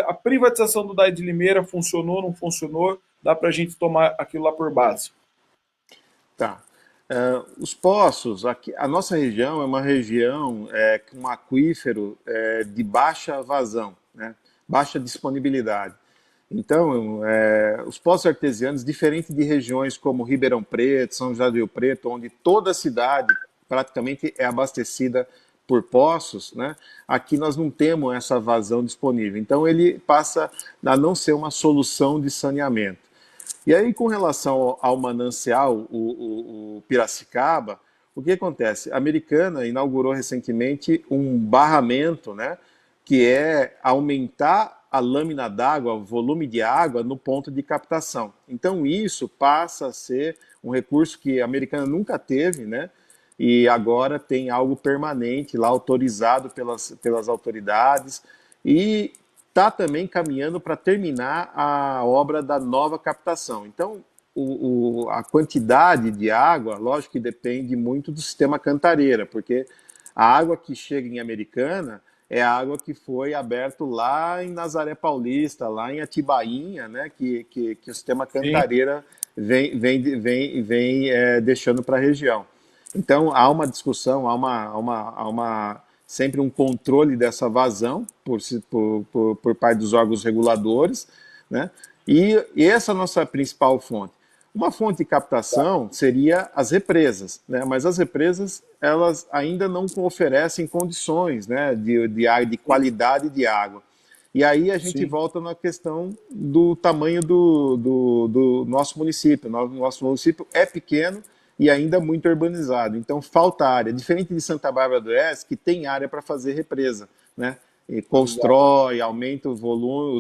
a privatização do DAI de Limeira funcionou, não funcionou? Dá para a gente tomar aquilo lá por base? Tá. Os poços, aqui, a nossa região é uma região com um aquífero de baixa vazão, né? Baixa disponibilidade. Então, os poços artesianos, diferente de regiões como Ribeirão Preto, São José do Rio Preto, onde toda a cidade praticamente é abastecida por poços, né? Aqui nós não temos essa vazão disponível. Então, ele passa a não ser uma solução de saneamento. E aí, com relação ao manancial, o Piracicaba, o que acontece? A Americana inaugurou recentemente um barramento, né, que é aumentar a lâmina d'água, o volume de água no ponto de captação. Então, isso passa a ser um recurso que a Americana nunca teve, né, e agora tem algo permanente lá, autorizado pelas autoridades, e está também caminhando para terminar a obra da nova captação. Então, a quantidade de água, lógico que depende muito do sistema Cantareira, porque a água que chega em Americana é a água que foi aberto lá em Nazaré Paulista, lá em Atibainha, né, que o sistema Sim, Cantareira vem deixando para a região. Então, há uma discussão, há sempre um controle dessa vazão por parte dos órgãos reguladores, né? E essa é a nossa principal fonte. Uma fonte de captação seria as represas, né? Mas as represas, elas ainda não oferecem condições, né, de qualidade de água. E aí a gente sim, volta na questão do tamanho do nosso município. Nosso município é pequeno e ainda muito urbanizado, então falta área. Diferente de Santa Bárbara do Oeste, que tem área para fazer represa, né? E exato. constrói, aumenta os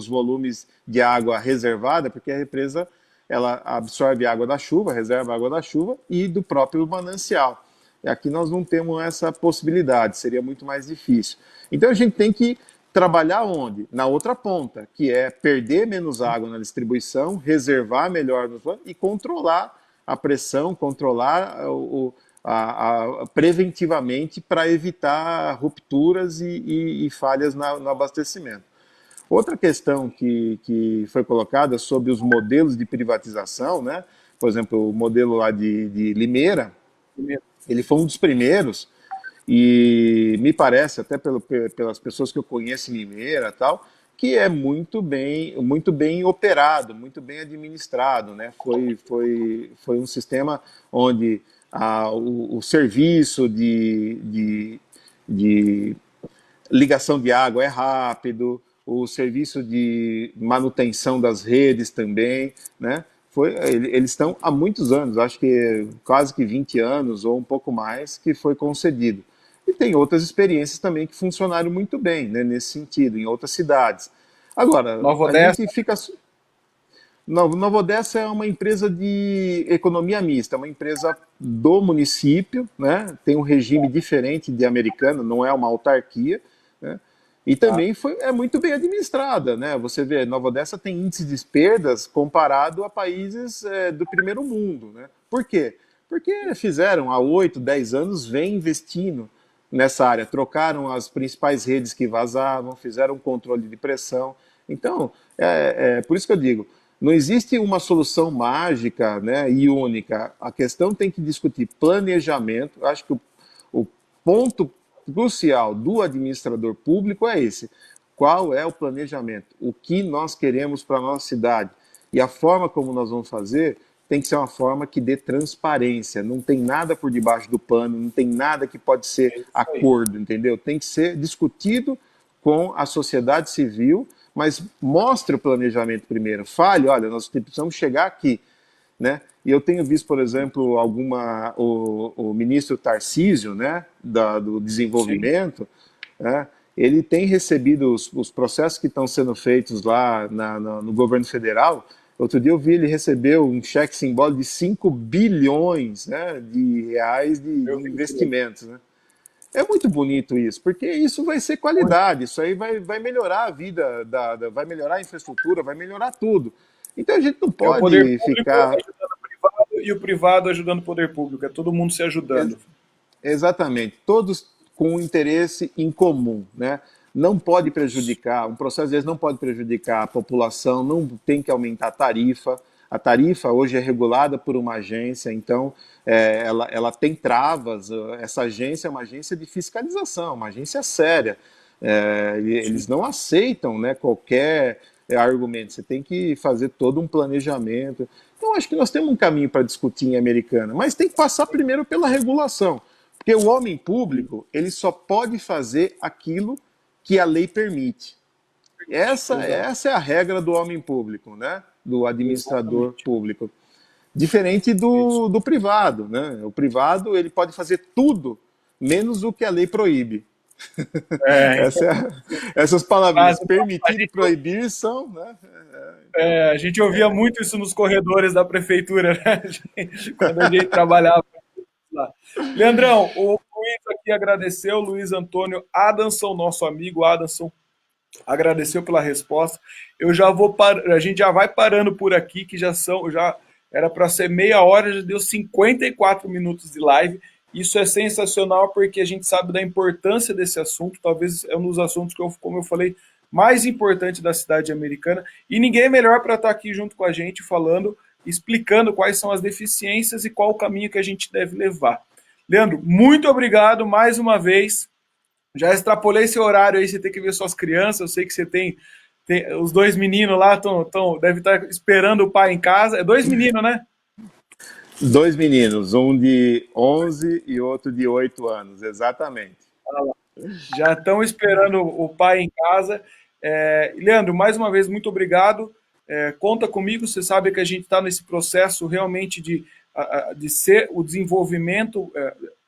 volumes de água reservada, porque a represa ela absorve a água da chuva, reserva a água da chuva e do próprio manancial. E aqui nós não temos essa possibilidade, seria muito mais difícil. Então a gente tem que trabalhar onde? Na outra ponta, que é perder menos água na distribuição, reservar melhor no plano e controlar a pressão, controlar preventivamente para evitar rupturas e falhas no abastecimento. Outra questão que foi colocada sobre os modelos de privatização, né? Por exemplo, o modelo lá de Limeira, ele foi um dos primeiros e me parece, até pelas pessoas que eu conheço em Limeira e tal, que é muito bem operado, muito bem administrado, né? Foi um sistema onde o serviço de ligação de água é rápido, o serviço de manutenção das redes também, né? Eles estão há muitos anos, acho que quase que 20 anos ou um pouco mais, que foi concedido. E tem outras experiências também que funcionaram muito bem, né, nesse sentido, em outras cidades. Agora, Nova a gente Odessa, fica. Nova Odessa é uma empresa de economia mista, é uma empresa do município, né? Tem um regime diferente de Americana, não é uma autarquia, né? E tá? também é muito bem administrada, né? Você vê, Nova Odessa tem índice de perdas comparado a países do primeiro mundo, né? Por quê? Porque fizeram há 8, 10 anos, vem investindo nessa área, trocaram as principais redes que vazavam, fizeram um controle de pressão. Então, por isso que eu digo, não existe uma solução mágica, né, e única. A questão tem que discutir planejamento. Eu acho que o ponto crucial do administrador público é esse. Qual é o planejamento? O que nós queremos para a nossa cidade? E a forma como nós vamos fazer tem que ser uma forma que dê transparência. Não tem nada por debaixo do pano, não tem nada que pode ser É isso aí. acordo, entendeu? Tem que ser discutido com a sociedade civil, mas mostre o planejamento primeiro. Fale, olha, nós precisamos chegar aqui, né? E eu tenho visto, por exemplo, o ministro Tarcísio, né, do Sim, desenvolvimento, né, ele tem recebido os processos que estão sendo feitos lá no governo federal. Outro dia eu vi ele recebeu um cheque simbólico de 5 bilhões, né, de reais de eu vi isso aí. investimentos, né? É muito bonito isso, porque isso vai ser qualidade, isso aí vai melhorar a vida, vai melhorar a infraestrutura, vai melhorar tudo. Então a gente não É o poder pode público ficar ajudando o privado e o privado ajudando o poder público. É todo mundo se ex- ajudando. exatamente, todos com um interesse em comum, né? Não pode Isso. prejudicar, um processo desse não pode prejudicar a população, não tem que aumentar a tarifa. A tarifa hoje é regulada por uma agência, então ela tem travas. Essa agência é uma agência de fiscalização, uma agência séria. Sim, Eles não aceitam, né, qualquer argumento, você tem que fazer todo um planejamento. Então, acho que nós temos um caminho para discutir em Americana, mas tem que passar primeiro pela regulação. Porque o homem público, ele só pode fazer aquilo que a lei permite. Exato. Essa é a regra do homem público, né? Do administrador Exatamente. público. Diferente Isso. do privado, né? O privado ele pode fazer tudo menos o que a lei proíbe. Isso Essa é essas mas, palavrinhas, então, permitir e proibir são, né? a gente ouvia muito isso nos corredores da prefeitura, né? Quando a gente trabalhava lá. Leandrão, o Luiz aqui agradeceu, Luiz Antônio Adamson, nosso amigo Adamson, agradeceu pela resposta. Eu já vou a gente já vai parando por aqui, que já era para ser meia hora, já deu 54 minutos de live. Isso é sensacional porque a gente sabe da importância desse assunto, talvez é um dos assuntos que como eu falei, mais importante da cidade americana, e ninguém é melhor para estar aqui junto com a gente falando, explicando quais são as deficiências e qual o caminho que a gente deve levar. Leandro, muito obrigado mais uma vez. Já extrapolei esse horário aí, você tem que ver suas crianças. Eu sei que você tem os dois meninos lá, deve estar esperando o pai em casa. É dois meninos, né? Dois meninos, um de 11 e outro de 8 anos, exatamente. Já estão esperando o pai em casa. Leandro, mais uma vez, muito obrigado. Conta comigo, você sabe que a gente está nesse processo realmente de ser o desenvolvimento,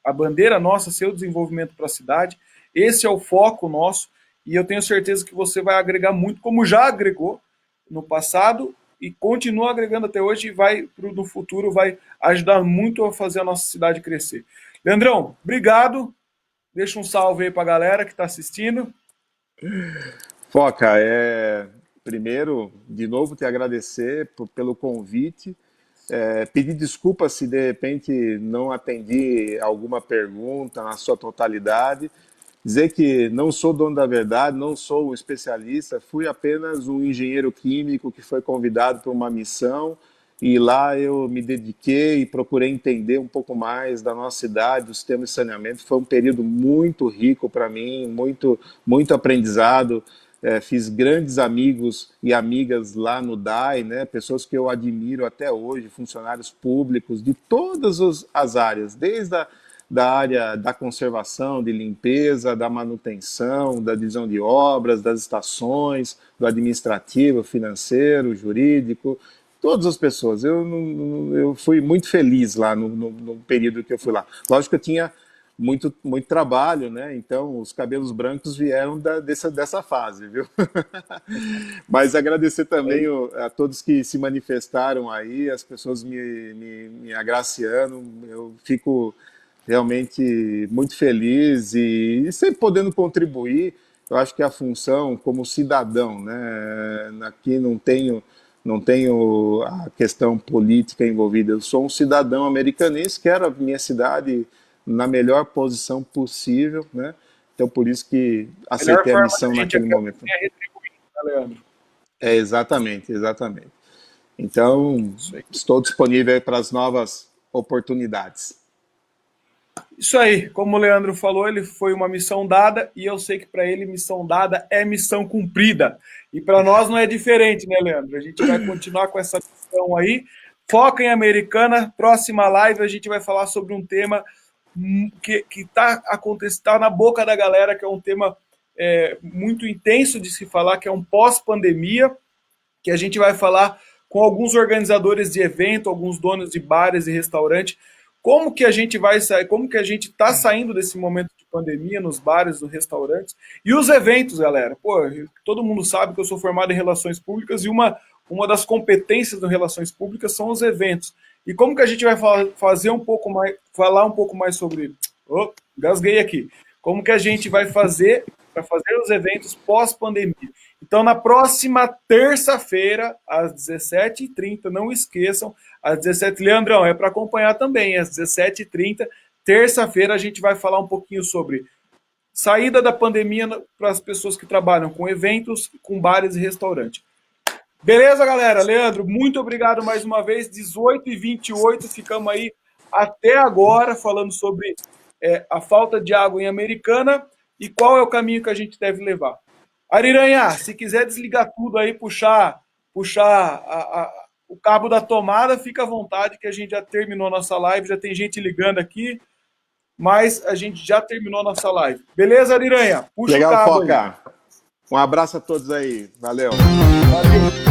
a bandeira nossa, ser o desenvolvimento para a cidade. Esse é o foco nosso e eu tenho certeza que você vai agregar muito, como já agregou no passado e continua agregando até hoje e vai no futuro vai ajudar muito a fazer a nossa cidade crescer. Leandrão, obrigado. Deixa um salve aí para a galera que está assistindo. Foca, primeiro, de novo, te agradecer pelo convite. Pedir desculpas se de repente não atendi alguma pergunta na sua totalidade. Dizer que não sou dono da verdade, não sou um especialista, fui apenas um engenheiro químico que foi convidado para uma missão e lá eu me dediquei e procurei entender um pouco mais da nossa cidade, do sistema de saneamento. Foi um período muito rico para mim, muito aprendizado. Fiz grandes amigos e amigas lá no DAI, né? Pessoas que eu admiro até hoje, funcionários públicos de todas as áreas, desde da área da conservação, de limpeza, da manutenção, da divisão de obras, das estações, do administrativo, financeiro, jurídico, todas as pessoas. Eu fui muito feliz lá no período que eu fui lá. Lógico que eu tinha muito trabalho, né? Então os cabelos brancos vieram dessa fase, viu? Mas agradecer também a todos que se manifestaram aí, as pessoas me agraciando. Eu fico realmente muito feliz e sempre podendo contribuir. Eu acho que a função como cidadão, né? Aqui não tenho a questão política envolvida. Eu sou um cidadão americanense, quero a minha cidade na melhor posição possível, né? Então por isso que A melhor aceitei a forma da missão gente naquele agradecer momento. é retribuir, né, Leandro? Exatamente. Então Isso aí. estou disponível para as novas oportunidades. Isso aí, como o Leandro falou, ele foi uma missão dada e eu sei que para ele missão dada é missão cumprida. E para nós não é diferente, né, Leandro? A gente vai continuar com essa missão aí. Foca em Americana. Próxima live a gente vai falar sobre um tema que está acontecendo, tá na boca da galera, que é um tema muito intenso de se falar, que é um pós-pandemia, que a gente vai falar com alguns organizadores de evento, alguns donos de bares e restaurantes, como que a gente vai sair, como que a gente está saindo desse momento de pandemia nos bares, nos restaurantes e os eventos, galera. Pô, todo mundo sabe que eu sou formado em relações públicas e uma das competências das relações públicas são os eventos. E como que a gente vai falar um pouco mais sobre, gasguei aqui. Como que a gente vai fazer para fazer os eventos pós-pandemia? Então, na próxima terça-feira, às 17h30, não esqueçam, às 17 Leandrão, é para acompanhar também, às 17h30, terça-feira, a gente vai falar um pouquinho sobre saída da pandemia para as pessoas que trabalham com eventos, com bares e restaurantes. Beleza, galera? Leandro, muito obrigado mais uma vez. 18h28, ficamos aí até agora falando sobre a falta de água em Americana e qual é o caminho que a gente deve levar. Ariranha, se quiser desligar tudo aí, puxar o cabo da tomada, fica à vontade que a gente já terminou nossa live, já tem gente ligando aqui, mas a gente já terminou nossa live. Beleza, Ariranha? Puxa o Legal, cabo aí. Foca. Um abraço a todos aí. Valeu. Valeu.